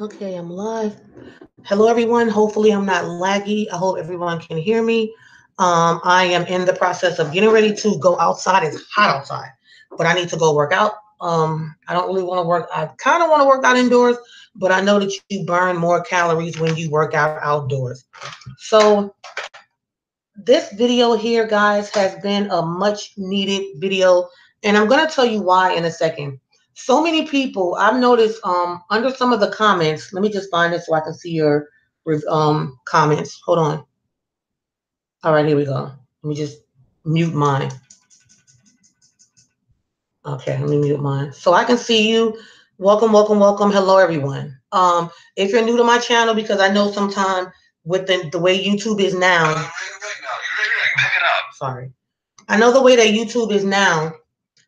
Okay, I'm live. Hello, everyone. Hopefully, I'm not laggy. I hope everyone can hear me. I am in the process of getting ready to go outside. It's hot outside, but I need to go work out. I don't really want to work. I kind of want to work out indoors, but I know that you burn more calories when you work out outdoors. So, this video here, guys, has been a much needed video, and I'm going to tell you why in a second. So many people, I've noticed under some of the comments, let me just find it so I can see your comments. Hold on. All right, here we go. Let me just mute mine. Okay, let me mute mine so I can see you. Welcome, welcome, welcome. Hello, everyone. If you're new to my channel, because I know sometimes with the way YouTube is now. Pick it up. Sorry. I know the way that YouTube is now,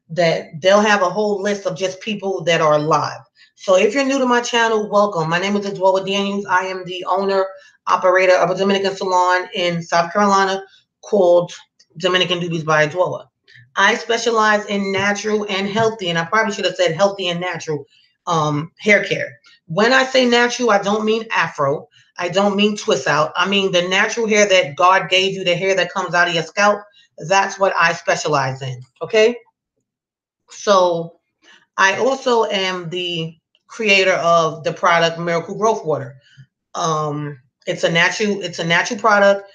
that they'll have a whole list of just people that are live. So if you're new to my channel, welcome. My name is Adwoa Daniels. I am the owner, operator of a Dominican salon in South Carolina called Dominican Doobies by Adwoa. I specialize in natural and healthy, and I probably should have said healthy and natural hair care. When I say natural, I don't mean afro. I don't mean twist out. I mean the natural hair that God gave you, the hair that comes out of your scalp. That's what I specialize in. Okay. So I also am the creator of the product Miracle Growth Water. It's a natural product.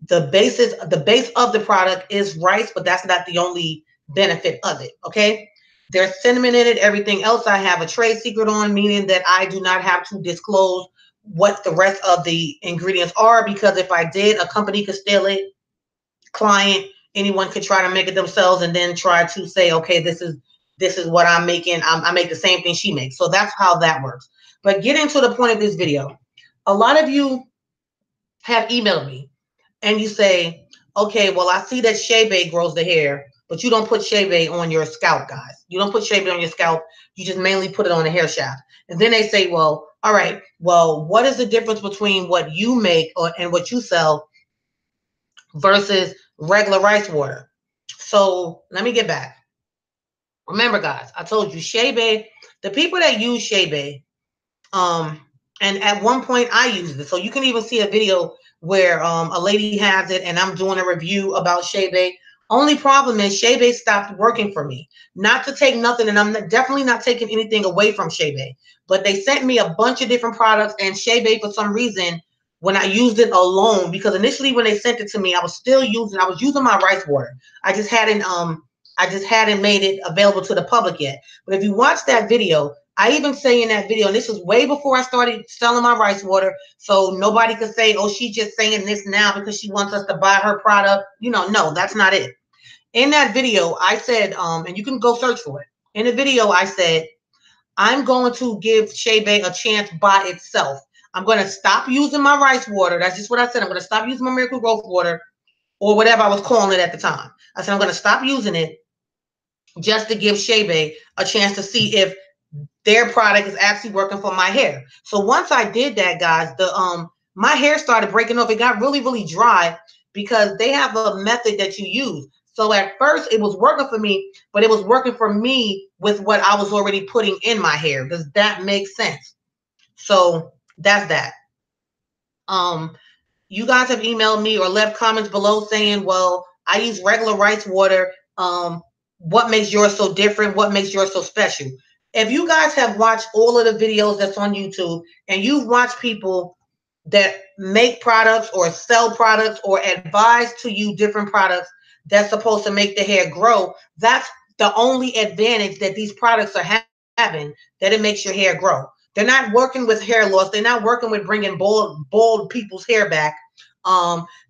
The base of the product is rice, but that's not the only benefit of it. Okay. There's cinnamon in it. Everything else I have a trade secret on, meaning that I do not have to disclose what the rest of the ingredients are, because if I did, a company could steal it, client, anyone could try to make it themselves and then try to say, okay, this is what I'm making. I make the same thing she makes. So that's how that works. But getting to the point of this video, a lot of you have emailed me and you say, okay, well, I see that Shea Bay grows the hair, but you don't put Shea Bay on your scalp, guys. You don't put Shea Bay on your scalp. You just mainly put it on the hair shaft. And then they say, well, all right, well, what is the difference between what you make and what you sell versus regular rice water? So let me get back. Remember, guys, I told you Shea Bay, the people that use Shea Bay, um, and at one point I used it. So you can even see a video where a lady has it and I'm doing a review about Shea Bay. Only problem is Shea Bay stopped working for me. Not to take nothing, and I'm definitely not taking anything away from Shea Bay, but they sent me a bunch of different products, and Shea Bay, for some reason, when I used it alone, because initially when they sent it to me, I was using my rice water. I just hadn't made it available to the public yet. But if you watch that video, I even say in that video, and this was way before I started selling my rice water, so nobody could say, oh, she's just saying this now because she wants us to buy her product. No, that's not it. In that video, I said, and you can go search for it. In the video, I said, I'm going to give Shea Bay a chance by itself. I'm going to stop using my rice water. That's just what I said. I'm going to stop using my Miracle Growth Water, or whatever I was calling it at the time. I said, I'm going to stop using it just to give Shea Bay a chance to see if their product is actually working for my hair. So once I did that, guys, my hair started breaking off. It got really, really dry because they have a method that you use. So at first it was working for me, but it was working for me with what I was already putting in my hair. Does that make sense? So that's that. You guys have emailed me or left comments below saying, well, I use regular rice water. What makes yours so different? What makes yours so special? If you guys have watched all of the videos that's on YouTube and you've watched people that make products or sell products or advise to you different products that's supposed to make the hair grow, that's the only advantage that these products are having, that it makes your hair grow. They're not working with hair loss. They're not working with bringing bald people's hair back.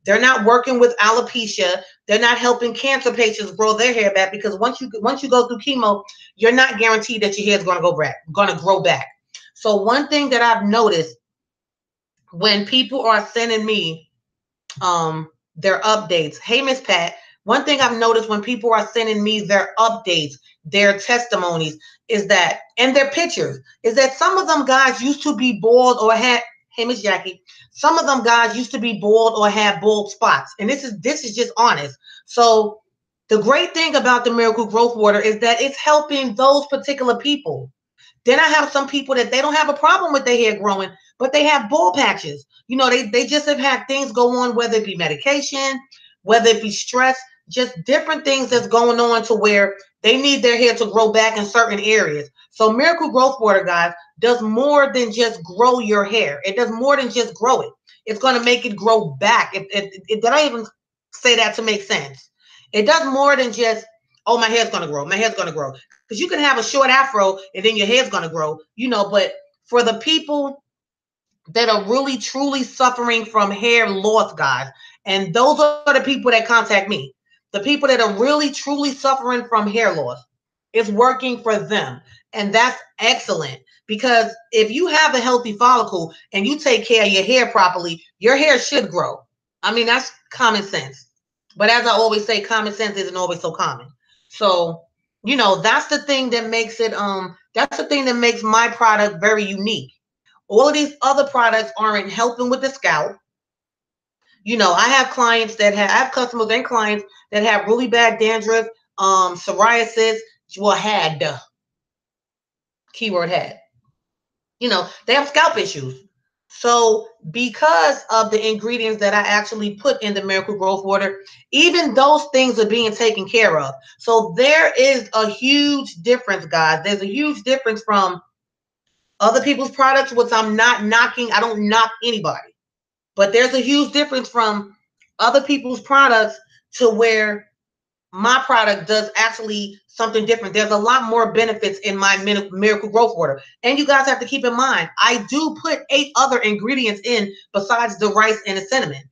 They're not working with alopecia. They're not helping cancer patients grow their hair back, because once you go through chemo, you're not guaranteed that your hair is going to grow back. So one thing that I've noticed when people are sending me their updates, hey Miss Pat, one thing I've noticed when people are sending me their updates, their testimonies, is that, and their pictures, is that some of them guys used to be bald or had, hey Miss Jackie, some of them guys used to be bald or had bald spots. And this is just honest. So the great thing about the Miracle Growth Water is that it's helping those particular people. Then I have some people that they don't have a problem with their hair growing, but they have bald patches. You know, they just have had things go on, whether it be medication, whether it be stress, just different things that's going on to where they need their hair to grow back in certain areas. So Miracle Growth Water, guys, does more than just grow your hair. It does more than just grow it. It's going to make it grow back. Did I even say that to make sense? It does more than just, oh, my hair's going to grow. My hair's going to grow. Because you can have a short afro and then your hair's going to grow, you know, but for the people that are really truly suffering from hair loss, guys, and those are the people that contact me, the people that are really truly suffering from hair loss, it's working for them. And that's excellent, because if you have a healthy follicle and you take care of your hair properly, your hair should grow. I mean, that's common sense. But as I always say, common sense isn't always so common. So, you know, that's the thing that makes it, that's the thing that makes my product very unique. All of these other products aren't helping with the scalp. You know, I have customers and clients that have really bad dandruff, psoriasis, well, keyword had, you know, they have scalp issues. So because of the ingredients that I actually put in the Miracle Growth Water, even those things are being taken care of. So there is a huge difference, guys. There's a huge difference from other people's products, which I'm not knocking. I don't knock anybody. But there's a huge difference from other people's products to where my product does actually something different. There's a lot more benefits in my Miracle Growth Water. And you guys have to keep in mind, I do put 8 other ingredients in besides the rice and the cinnamon.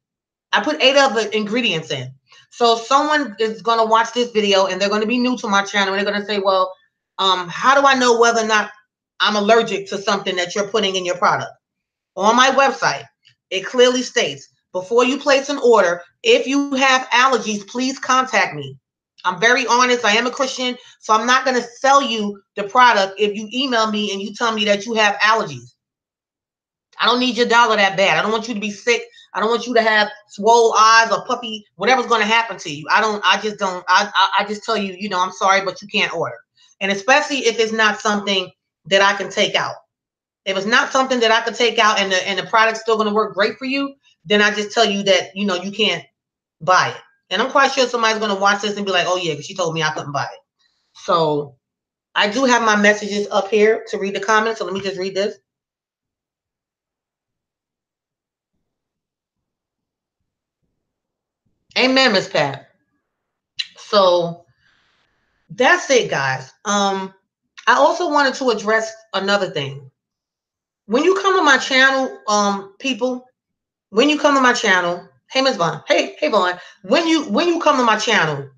I put 8 other ingredients in. So someone is going to watch this video and they're going to be new to my channel and they're going to say, well, how do I know whether or not I'm allergic to something that you're putting in your product? On my website, it clearly states, before you place an order, if you have allergies, please contact me. I'm very honest. I am a Christian, so I'm not going to sell you the product if you email me and you tell me that you have allergies. I don't need your dollar that bad. I don't want you to be sick. I don't want you to have swole eyes or puppy, whatever's going to happen to you. I just tell you, you know, I'm sorry, but you can't order. And especially if it's not something that I can take out. If it's not something that I can take out and the product's still going to work great for you, then I just tell you that, you know, you can't buy it. And I'm quite sure somebody's going to watch this and be like, oh, yeah, because she told me I couldn't buy it. So I do have my messages up here to read the comments. So let me just read this. Amen, Miss Pat. So that's it, guys. I also wanted to address another thing. When you come to my channel, people, when you come to my channel, hey, Miss Vaughn, hey, Vaughn, when you come to my channel,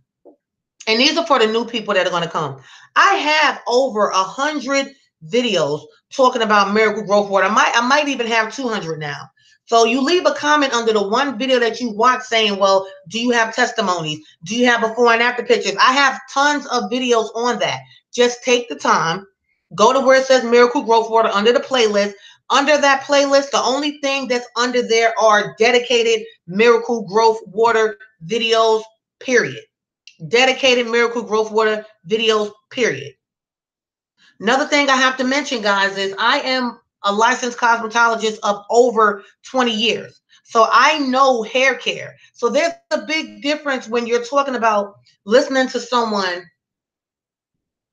and these are for the new people that are going to come, I have over 100 videos talking about Miracle Growth Water. I might even have 200 now. So you leave a comment under the one video that you watch saying, well, do you have testimonies? Do you have before and after pictures? I have tons of videos on that. Just take the time, go to where it says Miracle Growth Water under the playlist. Under that playlist, the only thing that's under there are dedicated Miracle Growth Water videos, period. Dedicated Miracle Growth Water videos, period. Another thing I have to mention, guys, is I am a licensed cosmetologist of over 20 years. So I know hair care. So there's a big difference when you're talking about listening to someone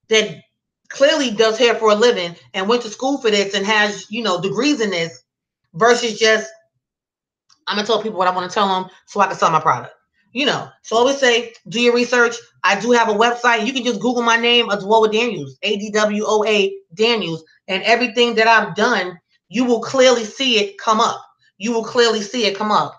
that clearly does hair for a living and went to school for this and has, you know, degrees in this versus just, I'm going to tell people what I want to tell them so I can sell my product. You know, so I always say, do your research. I do have a website. You can just Google my name, Adwoa Daniels, ADWOA Daniels, and everything that I've done, you will clearly see it come up. You will clearly see it come up.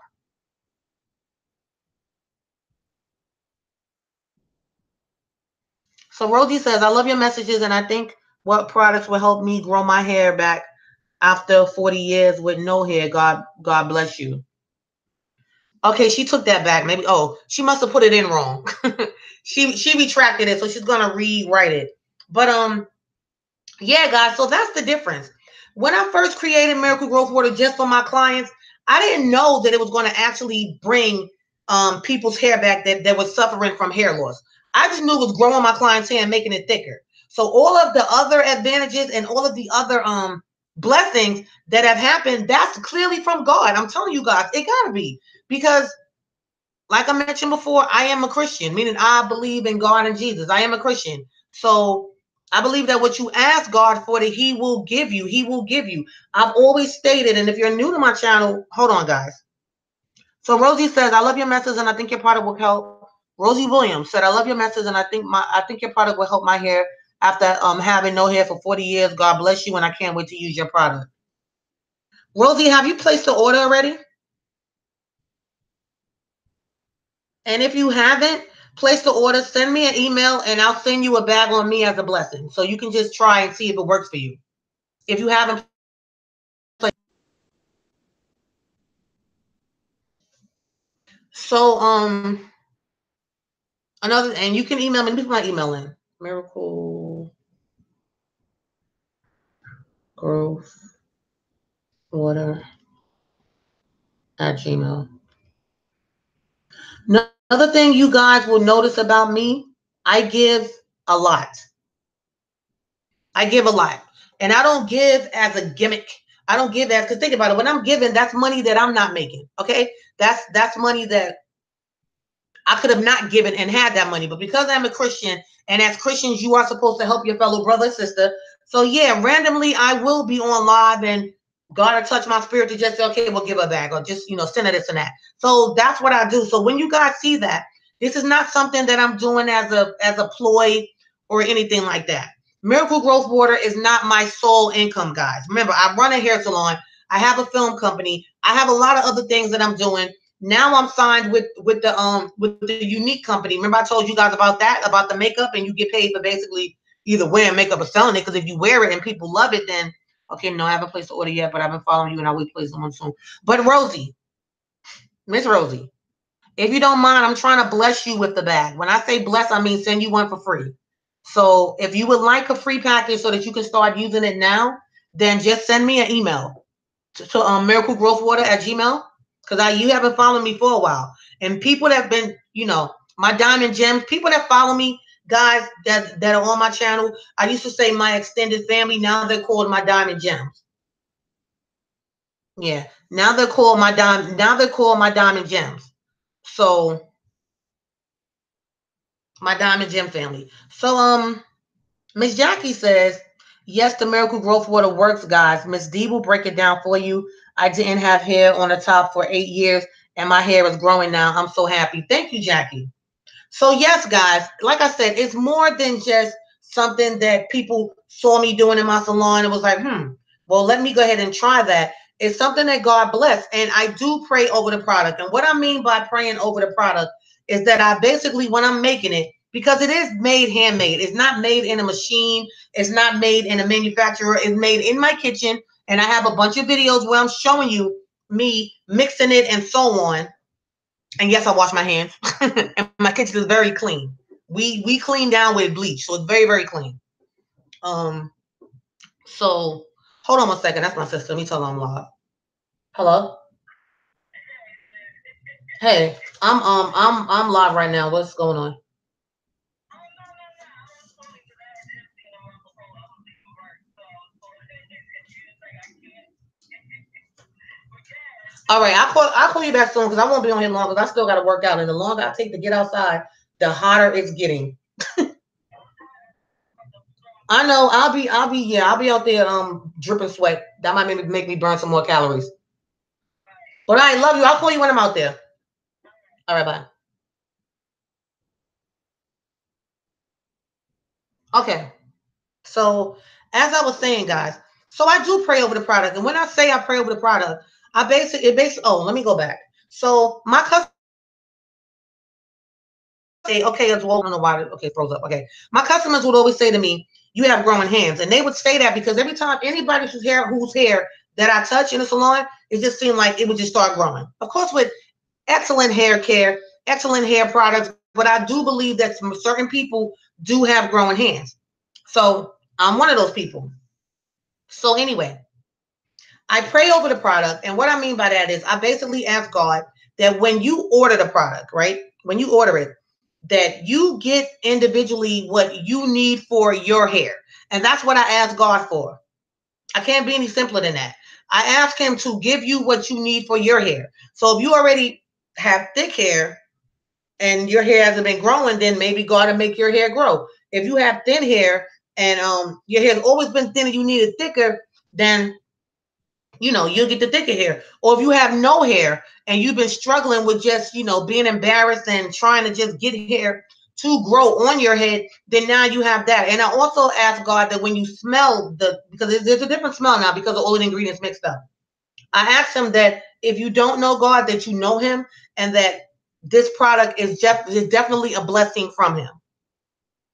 So Rosie says, I love your messages, and I think what products will help me grow my hair back after 40 years with no hair. God bless you. Okay, she took that back. Maybe, oh, she must have put it in wrong. she retracted it, so she's gonna rewrite it. But yeah, guys, so that's the difference. When I first created Miracle Growth Water just for my clients, I didn't know that it was going to actually bring people's hair back that was suffering from hair loss. I just knew it was growing my clients' hair and making it thicker. So all of the other advantages and all of the other blessings that have happened, that's clearly from God. I'm telling you guys, it gotta be. Because like I mentioned before, I am a Christian, meaning I believe in God and Jesus. I am a Christian. So I believe that what you ask God for, that he will give you. He will give you. I've always stated, and if you're new to my channel, hold on, guys. So Rosie says, I love your message and I think your product will help. Rosie Williams said, I love your message and I think your product will help my hair after having no hair for 40 years. God bless you and I can't wait to use your product. Rosie, have you placed the order already? And if you haven't placed the order, send me an email and I'll send you a bag on me as a blessing. So you can just try and see if it works for you. If you haven't placed. So another, and you can email me. Let me put my email in. Miracle Growth Water at Gmail. Another thing you guys will notice about me, I give a lot. I give a lot. And I don't give as a gimmick. I don't give as, because think about it, when I'm giving, that's money that I'm not making. Okay? That's money that I could have not given and had that money. But because I'm a Christian, and as Christians, you are supposed to help your fellow brother or sister. So yeah, randomly I will be on live and God will touch my spirit to just say, okay, we'll give her back, or just, send her this and that. So that's what I do. So when you guys see that, this is not something that I'm doing as a ploy or anything like that. Miracle Growth Water is not my sole income, guys. Remember, I run a hair salon. I have a film company. I have a lot of other things that I'm doing. Now I'm signed with the Unique company. Remember I told you guys about that, about the makeup, and you get paid for basically either wearing makeup or selling it. Because if you wear it and people love it, then okay, no, I haven't placed the order yet, but I've been following you and I will place them soon. But Rosie, Miss Rosie, if you don't mind, I'm trying to bless you with the bag. When I say bless, I mean send you one for free. So if you would like a free package so that you can start using it now, then just send me an email to miraclegrowthwater@gmail. Because you haven't followed me for a while. And people that have been, my diamond gems, people that follow me, guys that are on my channel, I used to say my extended family. Now they're called my diamond gems. Yeah. Now they're called my diamond gems. So my diamond gem family. So Miss Jackie says, yes, the Miracle Growth Water works, guys. Miss D will break it down for you. I didn't have hair on the top for 8 years, and my hair is growing now. I'm so happy. Thank you, Jackie. So, yes, guys, like I said, it's more than just something that people saw me doing in my salon and was like, well, let me go ahead and try that. It's something that God bless. And I do pray over the product. And what I mean by praying over the product is that I basically, when I'm making it, because it is made handmade. It's not made in a machine. It's not made in a manufacturer. It's made in my kitchen. And I have a bunch of videos where I'm showing you me mixing it and so on. And yes, I wash my hands. And my kitchen is very clean. We clean down with bleach. So it's very, very clean. So hold on one second. That's my sister. Let me tell her I'm live. Hello? Hey, I'm live right now. What's going on? All right, I'll call you back soon because I won't be on here long because I still got to work out. And the longer I take to get outside, the hotter it's getting. I know. I'll be out there dripping sweat. That might make me burn some more calories. But I love you. I'll call you when I'm out there. All right, bye. Okay. So as I was saying, guys, so I do pray over the product. And when I say I pray over the product, let me go back. So my customer say, okay, it's well, I don't know why, okay, froze up. Okay. My customers would always say to me, you have growing hands. And they would say that because every time anybody whose hair that I touch in a salon, it just seemed like it would just start growing. Of course, with excellent hair care, excellent hair products, but I do believe that some certain people do have growing hands. So I'm one of those people. So anyway, I pray over the product. And what I mean by that is I basically ask God that when you order the product, right? When you order it, that you get individually what you need for your hair. And that's what I ask God for. I can't be any simpler than that. I ask him to give you what you need for your hair. So if you already have thick hair and your hair hasn't been growing, then maybe God will make your hair grow. If you have thin hair and your hair's always been thin and you need it thicker, then you'll get the thicker hair. Or if you have no hair and you've been struggling with just, being embarrassed and trying to just get hair to grow on your head, then now you have that. And I also ask God that when you smell because there's a different smell now because of all the ingredients mixed up. I ask him that if you don't know God, that you know him, and that this product is definitely a blessing from him.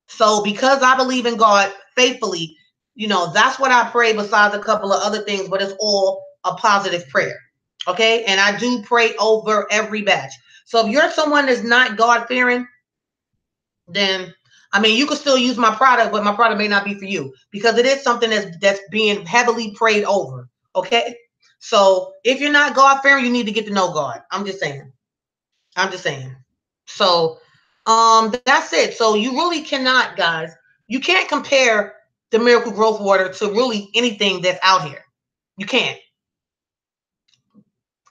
So because I believe in God faithfully, that's what I pray besides a couple of other things, but it's all a positive prayer. Okay. And I do pray over every batch. So if you're someone that's not God fearing, then you can still use my product, but my product may not be for you because it is something that's being heavily prayed over. Okay. So if you're not God fearing, you need to get to know God. I'm just saying. So that's it. So you really cannot, guys, you can't compare the Miracle Growth Water to really anything that's out here. You can't.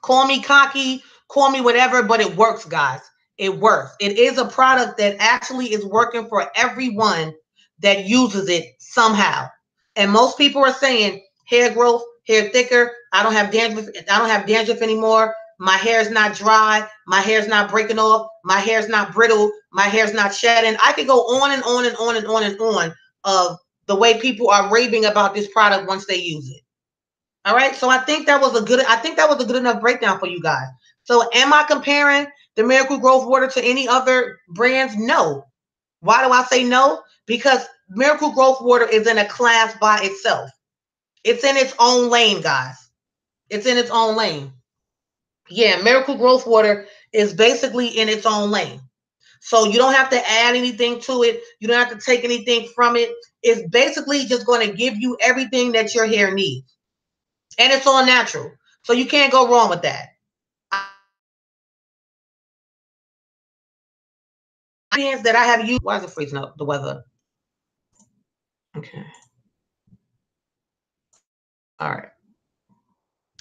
Call me cocky, call me whatever, but it works, guys. It works. It is a product that actually is working for everyone that uses it somehow. And most people are saying hair growth, hair thicker. I don't have dandruff anymore. My hair is not dry. My hair is not breaking off. My hair is not brittle. My hair is not shedding. I could go on and on and on and on and on of the way people are raving about this product once they use it. All right. So I think that was a good enough breakdown for you guys. So am I comparing the Miracle Growth Water to any other brands? No. Why do I say no? Because Miracle Growth Water is in a class by itself. It's in its own lane, guys. It's in its own lane. Yeah, Miracle Growth Water is basically in its own lane. So you don't have to add anything to it. You don't have to take anything from it. It's basically just going to give you everything that your hair needs. And it's all natural. So you can't go wrong with that. Ingredients that I have used. Why is it freezing up the weather? Okay. All right.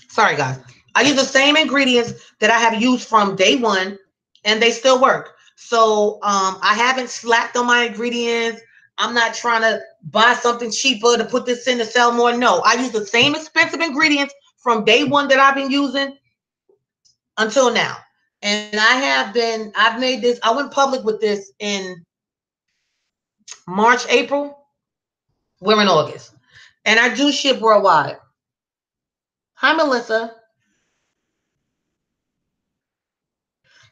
Sorry, guys. I use the same ingredients that I have used from day one, and they still work. So I haven't slacked on my ingredients. I'm not trying to buy something cheaper to put this in to sell more. No, I use the same expensive ingredients from day one that I've been using until now. And I've made this, I went public with this in March, April. We're in August. And I do ship worldwide. Hi, Melissa.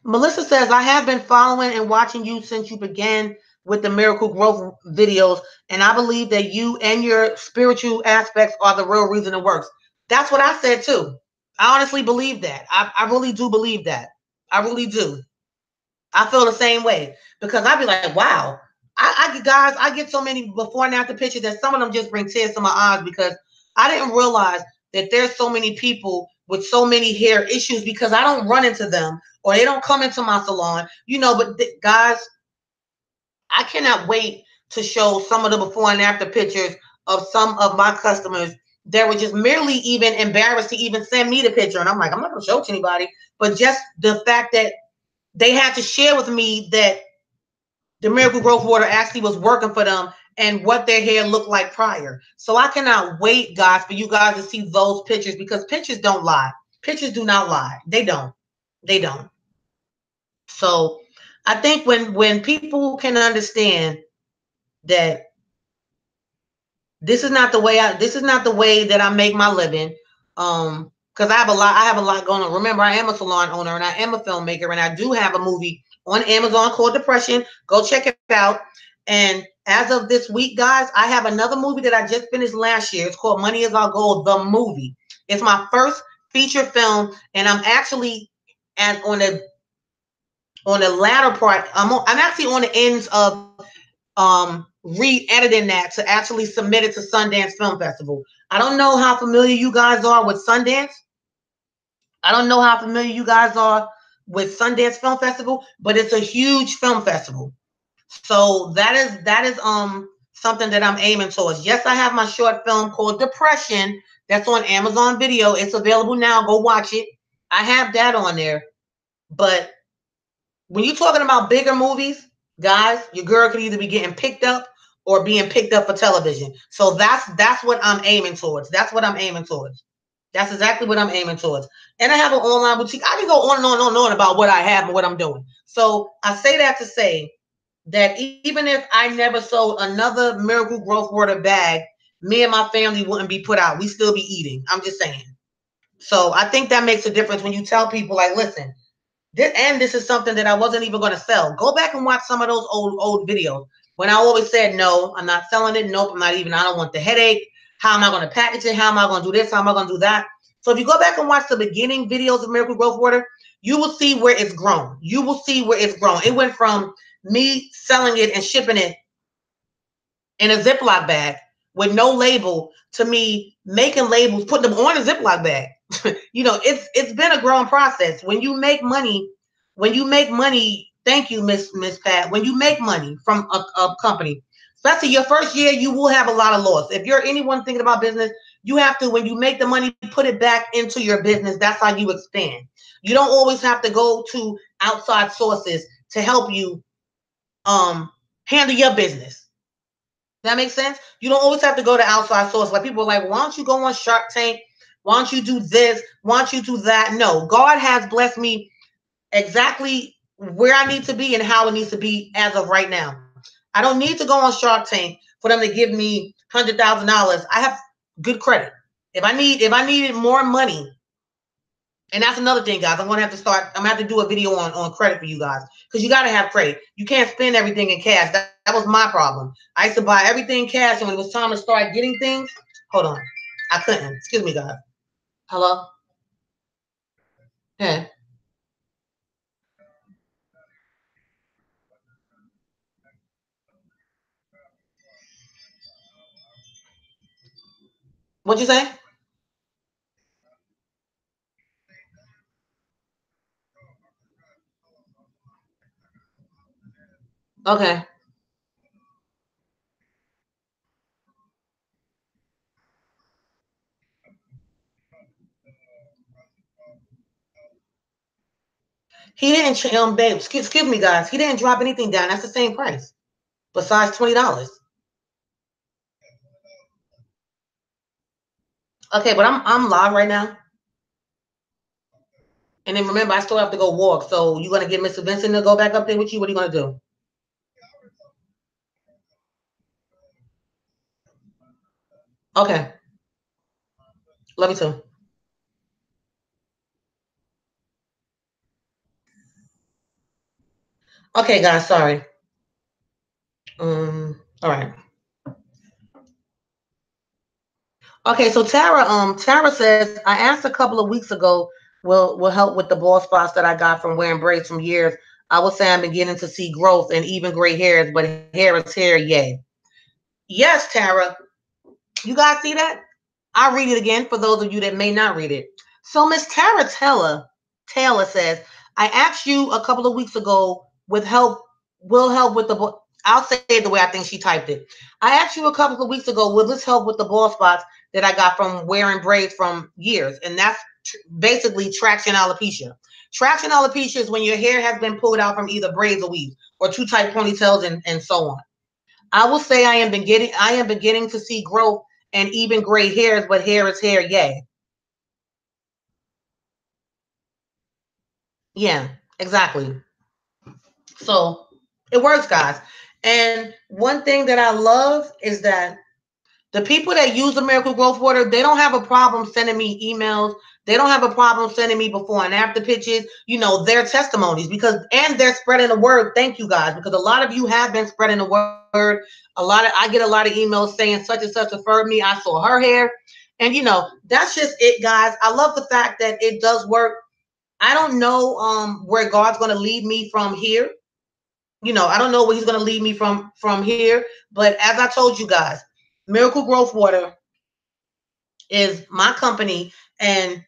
Melissa says, I have been following and watching you since you began with the Miracle Growth videos, and I believe that you and your spiritual aspects are the real reason it works. That's what I said too. I honestly believe that. I really do believe that. I really do. I feel the same way because I'd be like, wow, I get so many before and after pictures that some of them just bring tears to my eyes because I didn't realize that there's so many people with so many hair issues because I don't run into them or they don't come into my salon, but guys, I cannot wait to show some of the before and after pictures of some of my customers that were just merely even embarrassed to even send me the picture. And I'm like, I'm not going to show it to anybody. But just the fact that they had to share with me that the Miracle Growth Water actually was working for them and what their hair looked like prior. So I cannot wait, guys, for you guys to see those pictures because pictures don't lie. Pictures do not lie. They don't. They don't. So I think when people can understand that this is not the way that I make my living. Because I have a lot going on. Remember, I am a salon owner and I am a filmmaker, and I do have a movie on Amazon called Depression. Go check it out. And as of this week, guys, I have another movie that I just finished last year. It's called Money Is Our Goal, the movie. It's my first feature film, and I'm actually on the latter part. I'm actually on the ends of re-editing that to actually submit it to Sundance Film Festival. I don't know how familiar you guys are with Sundance. I don't know how familiar you guys are with Sundance Film Festival, but it's a huge film festival. So that is something that I'm aiming towards. Yes, I have my short film called Depression that's on Amazon Video. It's available now. Go watch it. I have that on there. But when you're talking about bigger movies, guys, your girl could either be getting picked up or being picked up for television. So that's what I'm aiming towards. That's what I'm aiming towards. That's exactly what I'm aiming towards. And I have an online boutique. I can go on and on and on and on about what I have and what I'm doing. So I say that to say that even if I never sold another Miracle Growth Water bag, me and my family wouldn't be put out. We still be eating. I'm just saying. So I think that makes a difference when you tell people, like, listen, this is something that I wasn't even going to sell. Go back and watch some of those old videos when I always said, no, I'm not selling it. Nope, I'm not even. I don't want the headache. How am I going to package it? How am I going to do this? How am I going to do that? So if you go back and watch the beginning videos of Miracle Growth Water, you will see where it's grown. You will see where it's grown. It went from me selling it and shipping it in a Ziploc bag with no label to me making labels, putting them on a Ziploc bag. You know, it's been a growing process. When you make money, thank you, Miss Pat. When you make money from a company, especially your first year, you will have a lot of loss. If you're anyone thinking about business, you have to, when you make the money, put it back into your business. That's how you expand. You don't always have to go to outside sources to help you handle your business. That makes sense? You don't always have to go to outside source. Like people are like, why don't you go on Shark Tank? Why don't you do this? Why don't you do that? No, God has blessed me exactly where I need to be and how it needs to be as of right now. I don't need to go on Shark Tank for them to give me $100,000. I have good credit. If I needed more money, and that's another thing, guys. I'm gonna have to do a video on credit for you guys. Because you gotta have credit. You can't spend everything in cash. That was my problem. I used to buy everything in cash, and when it was time to start getting things, hold on. I couldn't. Excuse me, guys. Hello? Yeah. What'd you say? Okay. He didn't babe, excuse me, guys. He didn't drop anything down. That's the same price. Besides $20. Okay, but I'm live right now. And then remember, I still have to go walk. So you gonna get Mr. Vincent to go back up there with you? What are you gonna do? Okay. Love you too. Okay, guys, sorry. All right. Okay, so Tara says, I asked a couple of weeks ago, will help with the bald spots that I got from wearing braids from years. I would say I'm beginning to see growth and even gray hairs, but hair is hair, yay. Yes, Tara. You guys see that? I'll read it again for those of you that may not read it. So Miss Tara Taylor says, I asked you a couple of weeks ago will help with the I'll say it the way I think she typed it. I asked you a couple of weeks ago, will this help with the bald spots that I got from wearing braids from years? And that's basically traction alopecia. Traction alopecia is when your hair has been pulled out from either braids or weave or two tight ponytails and so on. I will say I am beginning to see growth and even gray hairs, but hair is hair, yay. Yeah, exactly. So it works, guys. And one thing that I love is that the people that use the Miracle Growth Water, they don't have a problem sending me emails. They don't have a problem sending me before and after pictures, their testimonies, and they're spreading the word. Thank you, guys, because a lot of you have been spreading the word. I get a lot of emails saying such and such referred me. I saw her hair. And that's just it, guys. I love the fact that it does work. I don't know where God's gonna lead me from here. I don't know where he's gonna lead me from here. But as I told you guys, Miracle Growth Water is my company, and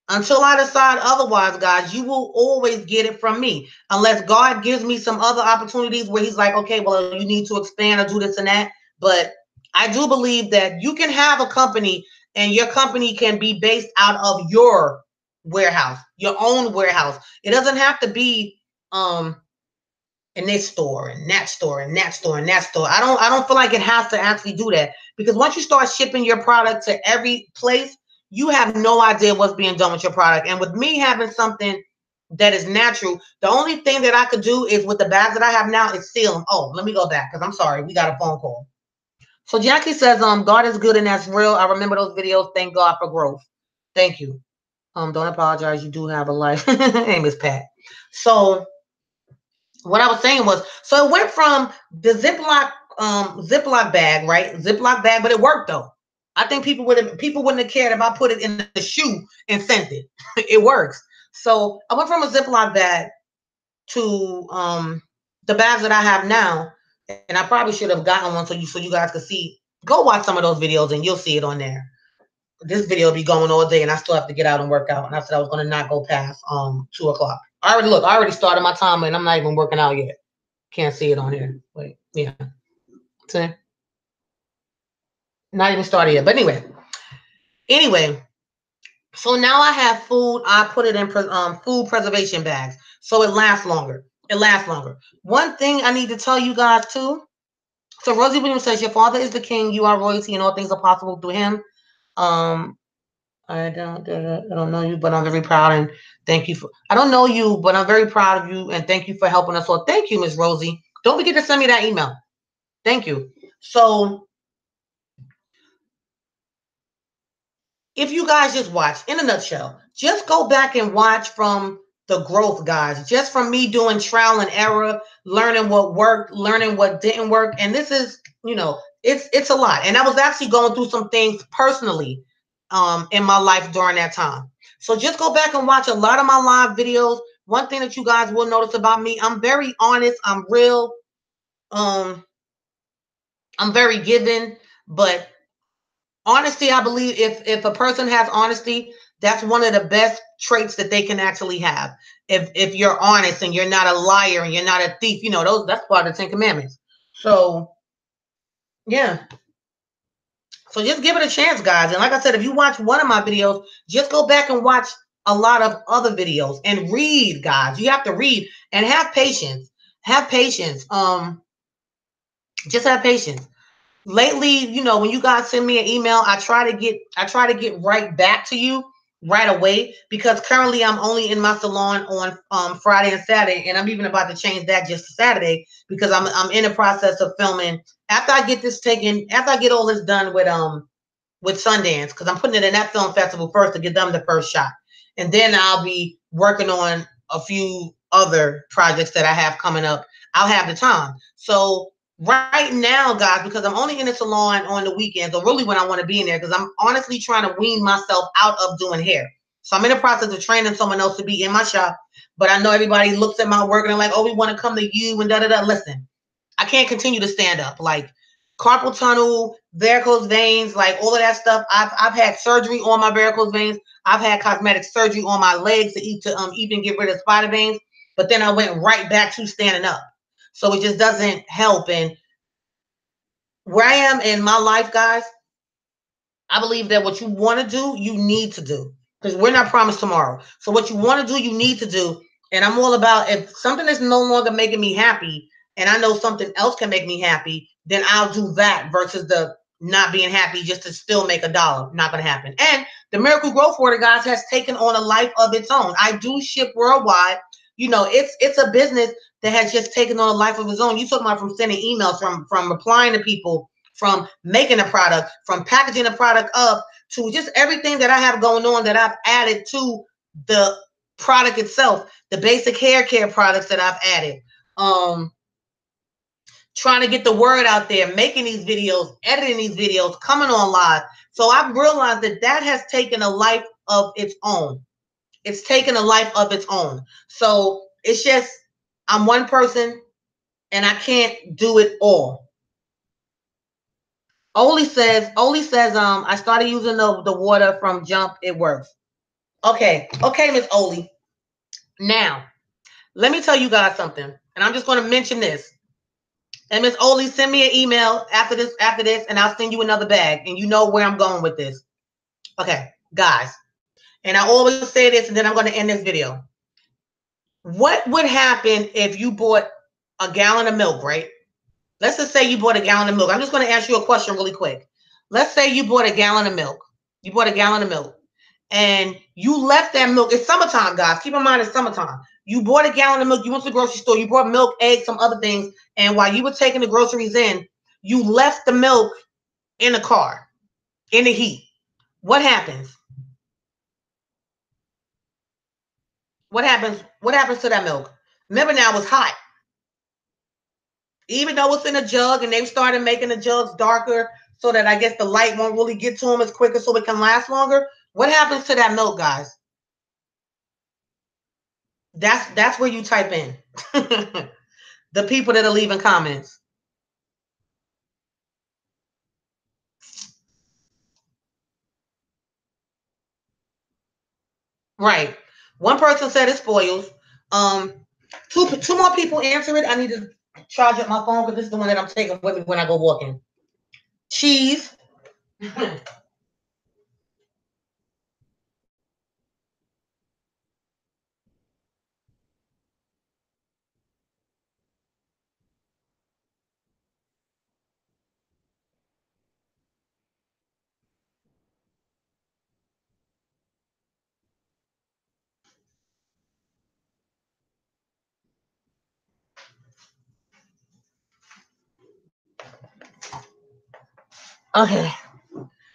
Until I decide otherwise, guys, you will always get it from me. Unless God gives me some other opportunities where he's like, okay, well, you need to expand or do this and that. But I do believe that you can have a company and your company can be based out of your warehouse, your own warehouse. It doesn't have to be in this store and that store and that store and that store. I don't feel like it has to actually do that, because once you start shipping your product to every place, you have no idea what's being done with your product. And with me having something that is natural, the only thing that I could do is with the bags that I have now is seal them. Oh, let me go back because I'm sorry, we got a phone call. So Jackie says, God is good and that's real. I remember those videos. Thank God for growth. Thank you. Don't apologize. You do have a life. Hey, Miss Pat. So what I was saying was, so it went from the Ziploc bag, right? Ziploc bag, but it worked though. I think people wouldn't have cared if I put it in the shoe and sent it. It works. So I went from a Ziploc bag to the bags that I have now, and I probably should have gotten one so you guys could see. Go watch some of those videos and you'll see it on there. This video will be going all day, and I still have to get out and work out. And I said I was going to not go past 2 o'clock. I already started my timer, and I'm not even working out yet. Can't see it on here. Wait, yeah. See? Not even started yet. But anyway. So now I have food. I put it in food preservation bags, so it lasts longer. It lasts longer. One thing I need to tell you guys too. So Rosie Williams says, "Your father is the king. You are royalty, and all things are possible through him." I don't know you, but I'm very proud and thank you for. I don't know you, but I'm very proud of you and thank you for helping us all. Thank you, Miss Rosie. Don't forget to send me that email. Thank you. So if you guys just watch, in a nutshell, just go back and watch from the growth, guys. Just from me doing trial and error, learning what worked, learning what didn't work, and this is, it's a lot. And I was actually going through some things personally in my life during that time. So just go back and watch a lot of my live videos. One thing that you guys will notice about me, I'm very honest, I'm real, I'm very giving, but honesty, I believe if a person has honesty, that's one of the best traits that they can actually have. If you're honest and you're not a liar and you're not a thief, that's part of the 10 Commandments. So yeah. So just give it a chance, guys. And like I said, if you watch one of my videos, just go back and watch a lot of other videos and read, guys. You have to read and have patience. Have patience. Just have patience. Lately, when you guys send me an email, I try to get right back to you right away, because currently I'm only in my salon on Friday and Saturday, and I'm even about to change that just to Saturday, because I'm in the process of filming after I get all this done with Sundance, because I'm putting it in that film festival first to get them the first shot, and then I'll be working on a few other projects that I have coming up. I'll have the time. So right now, guys, because I'm only in the salon on the weekends, or really when I want to be in there, because I'm honestly trying to wean myself out of doing hair. So I'm in the process of training someone else to be in my shop. But I know everybody looks at my work and they're like, oh, we want to come to you and da-da-da. Listen, I can't continue to stand up. Like carpal tunnel, varicose veins, like all of that stuff. I've had surgery on my varicose veins. I've had cosmetic surgery on my legs to even get rid of spider veins. But then I went right back to standing up. So it just doesn't help. And where I am in my life, guys, I believe that what you want to do, you need to do, because we're not promised tomorrow. So what you want to do, you need to do. And I'm all about, if something is no longer making me happy and I know something else can make me happy, then I'll do that versus the not being happy just to still make $1. Not going to happen. And the Miracle Growth Water, guys, has taken on a life of its own. I do ship worldwide. It's a business that has just taken on a life of its own. You talking about from sending emails, from replying to people, from making a product, from packaging a product up, to just everything that I have going on that I've added to the product itself, the basic hair care products that I've added. Trying to get the word out there, making these videos, editing these videos, coming on live. So I've realized that has taken a life of its own. It's taken a life of its own. So it's just, I'm one person and I can't do it all. Oli says, I started using the water from Jump. It works. Okay, Miss Oli. Now, let me tell you guys something, and I'm just going to mention this. And Miss Oli, send me an email after this, and I'll send you another bag, and you know where I'm going with this. Okay, guys, and I always say this, and then I'm going to end this video. What would happen if you bought a gallon of milk, right? Let's just say you bought a gallon of milk. I'm just going to ask you a question really quick. Let's say you bought a gallon of milk. You bought a gallon of milk, and you left that milk. It's summertime, guys. Keep in mind it's summertime. You bought a gallon of milk. You went to the grocery store. You bought milk, eggs, some other things. And while you were taking the groceries in, you left the milk in the car, in the heat. What happens? What happens? What happens to that milk? Remember now, it's hot. Even though it's in a jug, and they've started making the jugs darker so that I guess the light won't really get to them as quicker so it can last longer. What happens to that milk, guys? That's where you type in. The people that are leaving comments. Right. One person said it spoils. Two more people answer it. I need to charge up my phone because this is the one that I'm taking with me when I go walking. Cheese. Okay.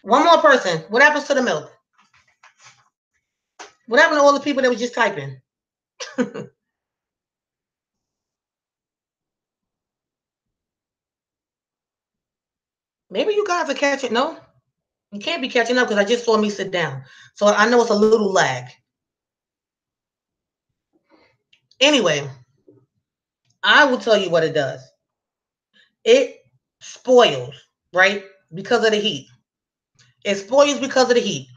One more person. What happens to the milk? What happened to all the people that were just typing? Maybe you guys are catching. No, you can't be catching up because I just saw me sit down. So I know it's a little lag. Anyway, I will tell you what it does. It spoils, right? Because of the heat. It spoils because of the heat.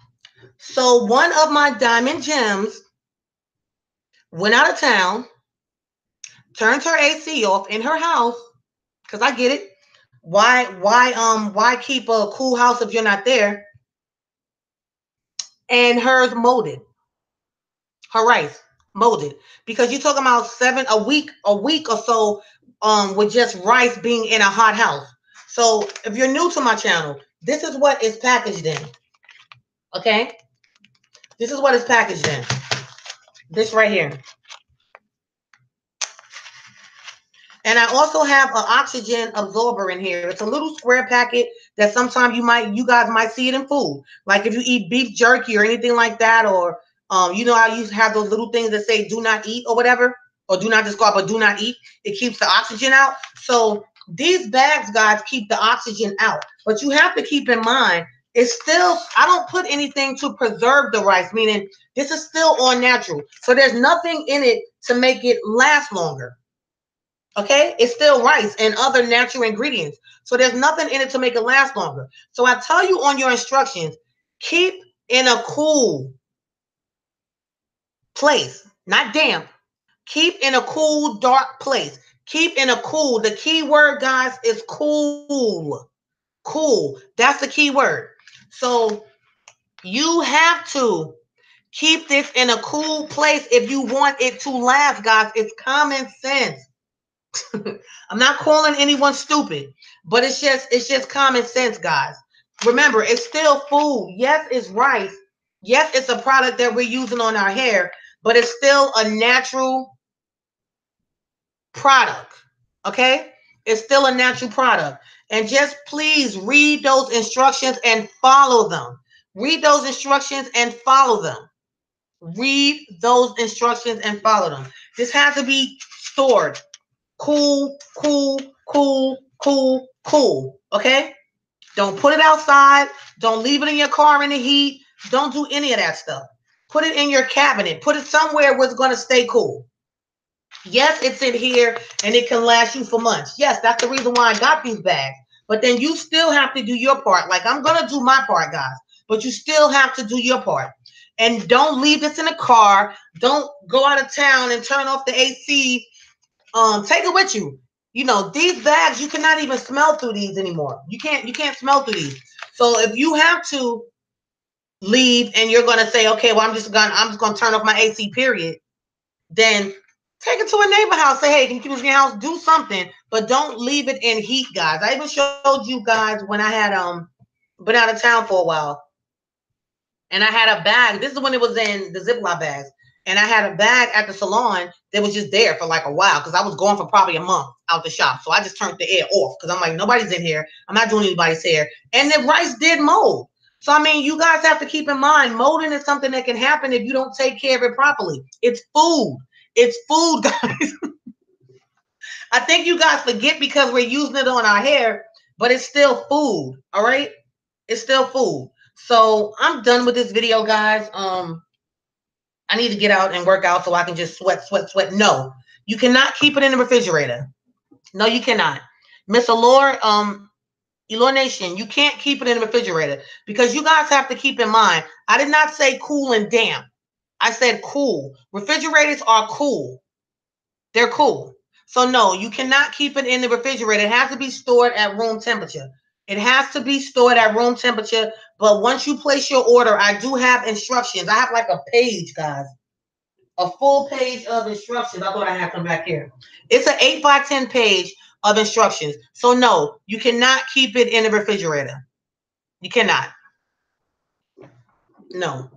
So one of my diamond gems went out of town, turned her AC off in her house, because I get it. Why keep a cool house if you're not there? And hers molded. Her rice molded. Because you're talking about a week or so with just rice being in a hot house. So if you're new to my channel, this is what is packaged in. Okay? This is what is packaged in. This right here. And I also have an oxygen absorber in here. It's a little square packet that sometimes you guys might see it in food. Like if you eat beef jerky or anything like that, or you know how you have those little things that say do not eat or whatever, or do not discard, but do not eat. It keeps the oxygen out. So these bags, guys, keep the oxygen out. But you have to keep in mind, it's still, I don't put anything to preserve the rice, meaning this is still all natural. So there's nothing in it to make it last longer. Okay, it's still rice and other natural ingredients. So there's nothing in it to make it last longer. So I tell you on your instructions, keep in a cool place, not damp. Keep in a cool, dark place. Keep in a cool. The key word, guys, is cool. Cool. That's the key word. So you have to keep this in a cool place if you want it to last, guys. It's common sense. I'm not calling anyone stupid, but it's just common sense, guys. Remember, it's still food. Yes, it's rice. Yes, it's a product that we're using on our hair, but it's still a natural product. Okay? It's still a natural product. And just please read those instructions and follow them. Read those instructions and follow them. Read those instructions and follow them. This has to be stored. Cool, cool, cool, cool, cool. Okay? Don't put it outside. Don't leave it in your car in the heat. Don't do any of that stuff. Put it in your cabinet. Put it somewhere where it's going to stay cool. Yes, it's in here and it can last you for months. Yes, that's the reason why I got these bags. But then you still have to do your part. Like I'm going to do my part, guys. But you still have to do your part. And don't leave this in the car. Don't go out of town and turn off the AC. Take it with you. You know, these bags, you cannot even smell through these anymore. You can't smell through these. So if you have to leave and you're gonna say, okay, well, I'm just gonna turn off my AC, period, then take it to a neighbor house. Say, hey, can you keep this in your house? Do something, but don't leave it in heat, guys. I even showed you guys when I had been out of town for a while. And I had a bag. This is when it was in the Ziploc bags. And I had a bag at the salon that was just there for like a while because I was going for probably a month out the shop. So I just turned the air off because I'm like, nobody's in here. I'm not doing anybody's hair. And the rice did mold. So, I mean, you guys have to keep in mind, molding is something that can happen if you don't take care of it properly. It's food. It's food, guys. I think you guys forget because we're using it on our hair, but it's still food, all right? It's still food. So I'm done with this video, guys. I need to get out and work out so I can just sweat. No, you cannot keep it in the refrigerator. No, you cannot. Miss Allure, Allure Nation, you can't keep it in the refrigerator because you guys have to keep in mind, I did not say cool and damp. I said cool. Refrigerators are cool. They're cool. So no, you cannot keep it in the refrigerator. It has to be stored at room temperature. It has to be stored at room temperature. But once you place your order, I do have instructions. I have like a page, guys. A full page of instructions. I thought I had them back here. It's an 8x10 page of instructions. So no, you cannot keep it in the refrigerator. You cannot. No,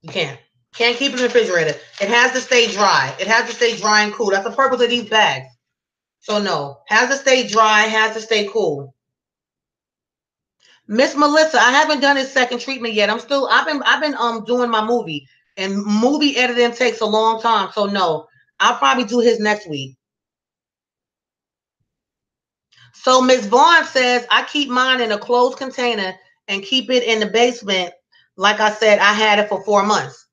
you can't. Can't keep it in the refrigerator. It has to stay dry. It has to stay dry and cool. That's the purpose of these bags. So no, has to stay dry, has to stay cool. Miss Melissa, I haven't done his second treatment yet. I've been doing my movie, and movie editing takes a long time. So no, I'll probably do his next week. So Miss Vaughn says, I keep mine in a closed container and keep it in the basement. Like I said, I had it for 4 months.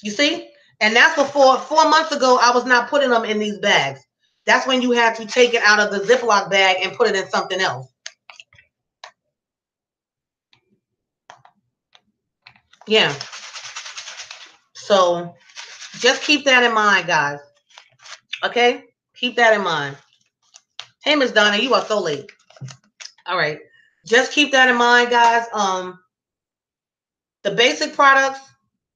You see? And that's before 4 months ago, I was not putting them in these bags. That's when you had to take it out of the Ziploc bag and put it in something else. Yeah. So just keep that in mind, guys. Okay? Keep that in mind. Hey, Miss Donna, you are so late. All right. Just keep that in mind, guys. The basic products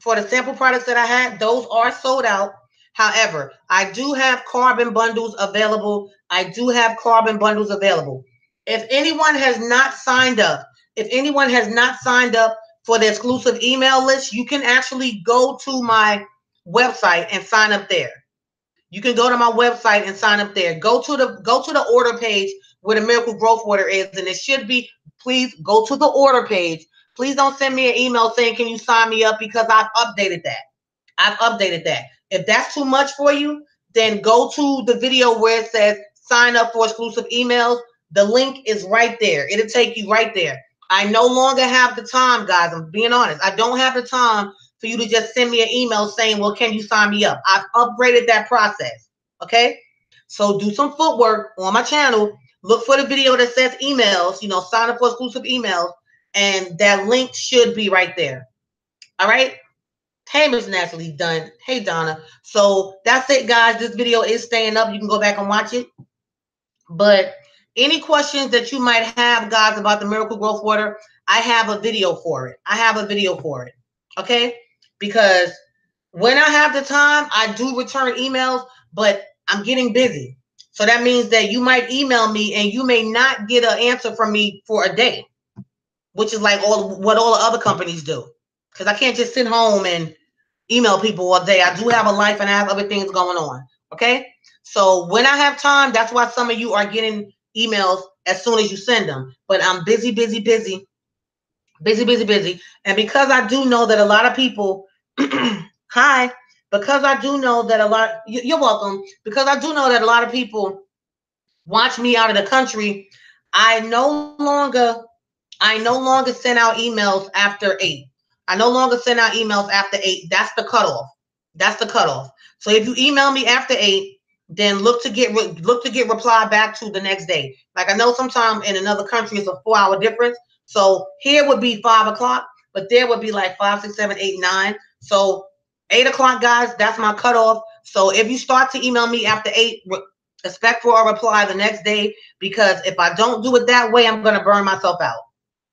for the sample products that I had, those are sold out. However, I do have carbon bundles available. I do have carbon bundles available. If anyone has not signed up, for the exclusive email list, you can actually go to my website and sign up there. You can go to my website and sign up there. Go to the order page where the Miracle Growth Water is, and it should be, please go to the order page. Please don't send me an email saying, can you sign me up? Because I've updated that. If that's too much for you, then go to the video where it says sign up for exclusive emails. The link is right there. It'll take you right there. I no longer have the time, guys. I'm being honest. I don't have the time for you to just send me an email saying, well, can you sign me up? I've upgraded that process. Okay? So do some footwork on my channel. Look for the video that says emails, sign up for exclusive emails. And that link should be right there. All right? Hey, Miss Natalie Dunn. Hey, Donna. So that's it, guys. This video is staying up. You can go back and watch it. But any questions that you might have, guys, about the Miracle Growth Water, I have a video for it. Okay? Because when I have the time, I do return emails, but I'm getting busy. So that means that you might email me and you may not get an answer from me for a day, which is like what all the other companies do. Because I can't just sit home and email people all day. I do have a life and I have other things going on. Okay? So when I have time, that's why some of you are getting emails as soon as you send them. But I'm busy. And because I do know that a lot of people, hi, because I do know that you're welcome. Because I do know that a lot of people watch me out of the country, I no longer send out emails after 8. I no longer send out emails after 8. That's the cutoff. So if you email me after 8, then look to get reply back to the next day. Like I know sometimes in another country it's a 4-hour difference. So here would be 5 o'clock, but there would be like 5, 6, 7, 8, 9. So 8 o'clock, guys, that's my cutoff. So if you start to email me after 8, expect for a reply the next day, because if I don't do it that way, I'm going to burn myself out.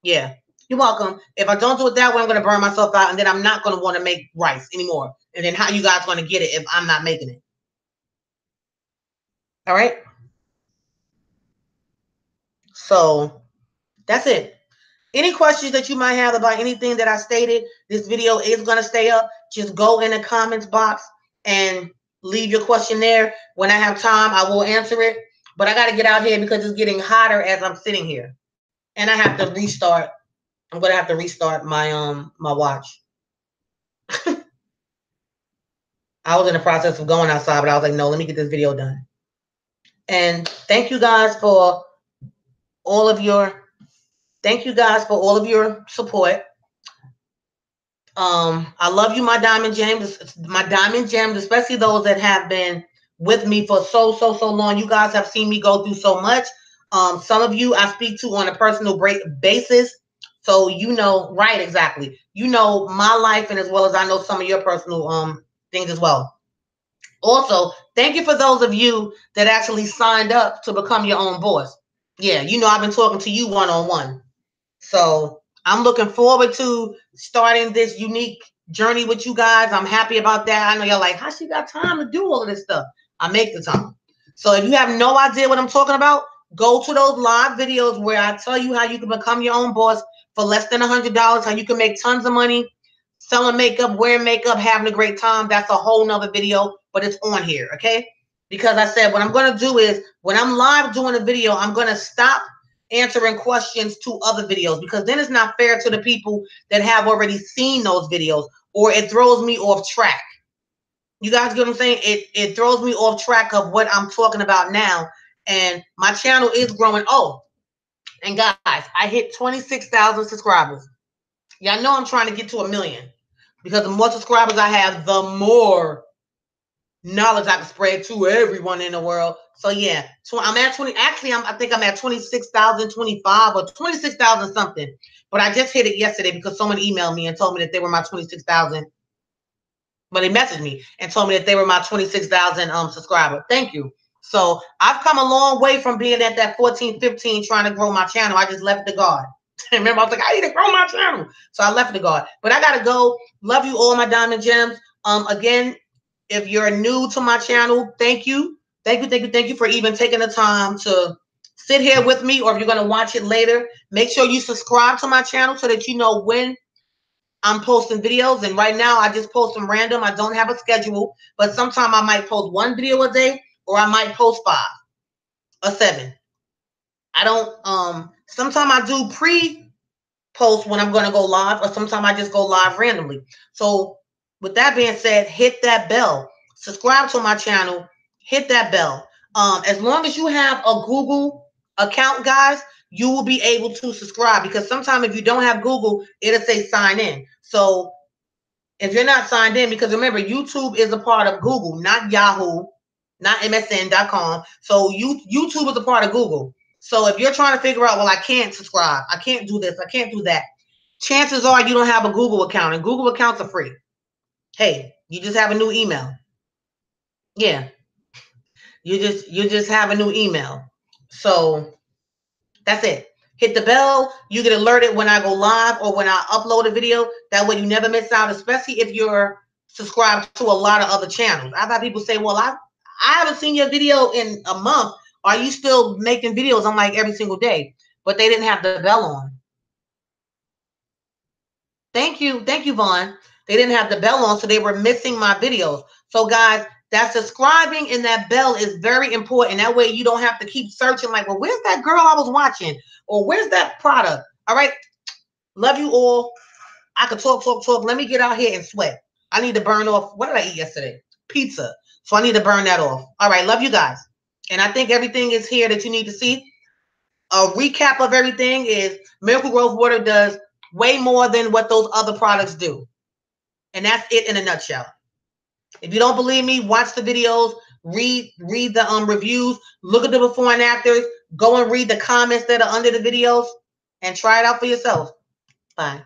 Yeah, you're welcome. If I don't do it that way, I'm going to burn myself out, and then I'm not going to want to make rice anymore. And then how you guys going to get it if I'm not making it? All right. So that's it. Any questions that you might have about anything that I stated, this video is going to stay up. Just go in the comments box and leave your question there. When I have time, I will answer it. But I got to get out here because it's getting hotter as I'm sitting here. And I have to restart. I'm going to have to restart my my watch. I was in the process of going outside, but I was like, no, let me get this video done. And thank you guys for all of your support. I love you, my diamond gems, especially those that have been with me for so long. You guys have seen me go through so much. Some of you I speak to on a personal basis, so you know, right, exactly. You know my life, and as well as I know some of your personal things as well. Also, thank you for those of you that actually signed up to become your own boss. Yeah, you know I've been talking to you one-on-one. So I'm looking forward to starting this unique journey with you guys. I'm happy about that. I know y'all like, how she got time to do all of this stuff? I make the time. So if you have no idea what I'm talking about, go to those live videos where I tell you how you can become your own boss for less than $100, how you can make tons of money selling makeup, wearing makeup, having a great time. That's a whole nother video, but it's on here, okay? Because I said what I'm going to do is when I'm live doing a video, I'm going to stop answering questions to other videos, because then it's not fair to the people that have already seen those videos, or it throws me off track. You guys get what I'm saying? It throws me off track of what I'm talking about now. And my channel is growing. Oh, and guys, I hit 26,000 subscribers. Y'all know I'm trying to get to 1 million, because the more subscribers I have, the more knowledge I can spread to everyone in the world. So yeah, I'm at 20. Actually, I think I'm at 26,025 or 26,000 something. But I just hit it yesterday because someone emailed me and told me that they were my 26,000. But they messaged me and told me that they were my 26,000 subscriber. Thank you. So I've come a long way from being at that 14, 15 trying to grow my channel. I just left the guard. Remember, I was like, I need to grow my channel. So I left the guard. But I gotta go. Love you all, my diamond gems. Again, if you're new to my channel, thank you. Thank you for even taking the time to sit here with me, or if you're going to watch it later, make sure you subscribe to my channel so that you know when I'm posting videos. And right now, I just post them random. I don't have a schedule, but sometime I might post 1 video a day, or I might post 5 or 7. I don't, sometimes I do pre-post when I'm going to go live, or sometimes I just go live randomly. So with that being said, hit that bell. Subscribe to my channel. Hit that bell. As long as you have a Google account, guys, you will be able to subscribe, because sometimes if you don't have Google, it'll say sign in. So if you're not signed in, because remember, YouTube is a part of Google, not Yahoo, not MSN.com. So YouTube is a part of Google. So if you're trying to figure out, well, I can't subscribe, I can't do this, I can't do that, chances are you don't have a Google account, and Google accounts are free. Hey, you just have a new email. Yeah. You just have a new email. So that's it. Hit the bell. You get alerted when I go live or when I upload a video. That way you never miss out, especially if you're subscribed to a lot of other channels. I've had people say, well, I haven't seen your video in a month. Are you still making videos? I'm like, every single day. But they didn't have the bell on. Thank you, Vaughn. They didn't have the bell on, so they were missing my videos. So guys, that subscribing and that bell is very important. That way you don't have to keep searching like, well, where's that girl I was watching? Or where's that product? All right. Love you all. I could talk. Let me get out here and sweat. I need to burn off. What did I eat yesterday? Pizza. So I need to burn that off. All right. Love you guys. And I think everything is here that you need to see. A recap of everything is Miracle Growth Water does way more than what those other products do. And that's it in a nutshell. If you don't believe me, watch the videos, read the reviews, look at the before and afters, go and read the comments that are under the videos, and try it out for yourself. Bye.